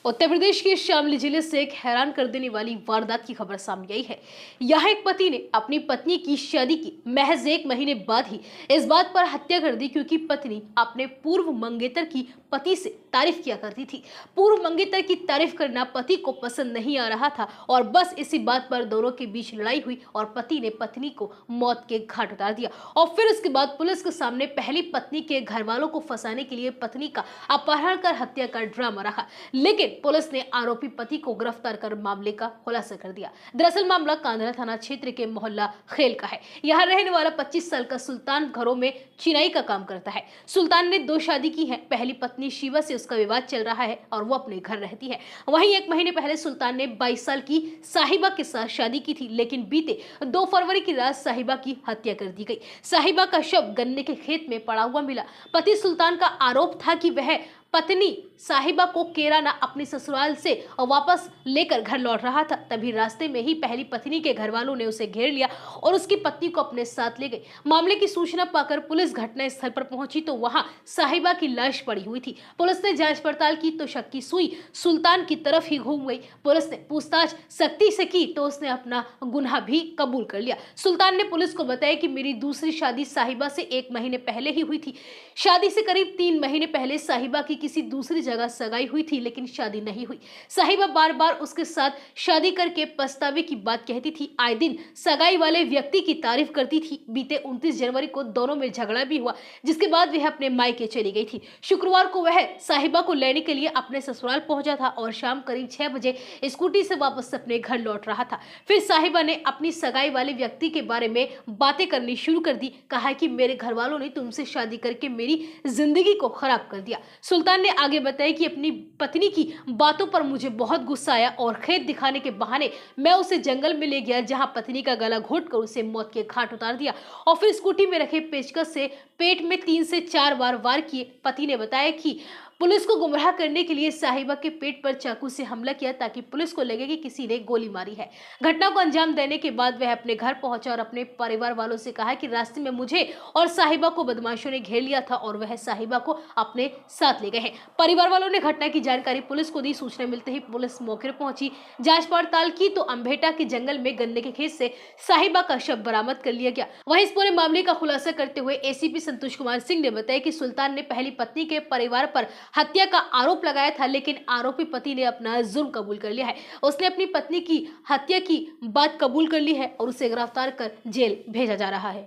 उत्तर प्रदेश के शामली जिले से एक हैरान कर देने वाली वारदात की खबर सामने आई है। यहाँ एक पति ने अपनी पत्नी की शादी की महज 1 महीने बाद ही इस बात पर हत्या कर दी क्योंकि पत्नी अपने पूर्व मंगेतर की पति से तारीफ किया करती थी। पूर्व मंगेतर की तारीफ करना पति को पसंद नहीं आ रहा था और बस इसी बात पर दोनों के बीच लड़ाई हुई और पति ने पत्नी को मौत के घाट उतार दिया। और फिर उसके बाद पुलिस के सामने पहली पत्नी के घर वालों को फंसाने के लिए पत्नी का अपहरण कर हत्या का ड्रामा रहा, लेकिन पुलिस ने आरोपी पति को गिरफ्तार कर मामले का खुलासा कर दिया। दरअसल मामला कांधरा थाना क्षेत्र के मोहल्ला खेल का है। यहाँ रहने वाला 25 साल का सुल्तान घरों में चिनाई का काम करता है। सुल्तान ने 2 शादी की है। पहली पत्नी शिवा से उसका विवाद चल रहा है और वो अपने घर रहती है। वहीं 1 महीने पहले सुल्तान ने 22 साल की साहिबा के साथ शादी की थी, लेकिन बीते 2 फरवरी की रात साहिबा की हत्या कर दी गई। साहिबा का शव गन्ने के खेत में पड़ा हुआ मिला। पति सुल्तान का आरोप था कि वह पत्नी साहिबा को केराना अपने ससुराल से वापस लेकर घर लौट रहा था। तभी रास्ते में ही पहली पत्नी के घर वालों ने उसे घेर लिया और उसकी पत्नी को अपने साथ ले गए। मामले की सूचना पाकर पुलिस घटनास्थल पर पहुंची तो वहां साहिबा की लाश पड़ी हुई थी। पुलिस ने जांच पड़ताल की तो शक की सुई सुल्तान की तरफ ही घूम गई। पुलिस ने पूछताछ सख्ती से की तो उसने अपना गुनाह भी कबूल कर लिया। सुल्तान ने पुलिस को बताया कि मेरी दूसरी शादी साहिबा से 1 महीने पहले ही हुई थी। शादी से करीब 3 महीने पहले साहिबा की किसी दूसरी जगह सगाई हुई थी, लेकिन शादी नहीं हुई। साहिबा बार बार उसके साथ शादी करके पछतावे की बात कहती थी। आए दिन सगाई वाले व्यक्ति की तारीफ करती थी। बीते 29 जनवरी को दोनों में झगड़ा भी हुआ, जिसके बाद वह अपने मायके चली गई थी। शुक्रवार को वह साहिबा को लेने के लिए अपने ससुराल पहुंचा था और शाम करीब 6 बजे स्कूटी से वापस अपने घर लौट रहा था। फिर साहिबा ने अपनी सगाई वाले व्यक्ति के बारे में बातें करनी शुरू कर दी। कहा कि मेरे घर वालों ने तुमसे शादी करके मेरी जिंदगी को खराब कर दिया। सुल्तान ने आगे बताया कि अपनी पत्नी की बातों पर मुझे बहुत गुस्सा आया और खेत दिखाने के बहाने मैं उसे जंगल में ले गया, जहां पत्नी का गला घोंटकर उसे मौत के घाट उतार दिया और फिर स्कूटी में रखे पेचकस से पेट में 3 से 4 बार वार किए। पति ने बताया कि पुलिस को गुमराह करने के लिए साहिबा के पेट पर चाकू से हमला किया ताकि पुलिस को लगे कि किसी ने गोली मारी है। घटना को अंजाम देने के बाद वह अपने घर पहुंचा और अपने परिवार वालों से कहा कि रास्ते में मुझे और साहिबा को बदमाशों ने घेर लिया था और वह साहिबा को अपने साथ ले गए हैं। परिवार वालों ने घटना की जानकारी पुलिस को दी। सूचना मिलते ही पुलिस मौके पर पहुंची, जांच पड़ताल की तो अम्भेटा के जंगल में गन्ने के खेत से साहिबा का शव बरामद कर लिया गया। वहीं इस पूरे मामले का खुलासा करते हुए एसीपी संतोष कुमार सिंह ने बताया कि सुल्तान ने पहली पत्नी के परिवार पर हत्या का आरोप लगाया था, लेकिन आरोपी पति ने अपना जुर्म कबूल कर लिया है। उसने अपनी पत्नी की हत्या की बात कबूल कर ली है और उसे गिरफ्तार कर जेल भेजा जा रहा है।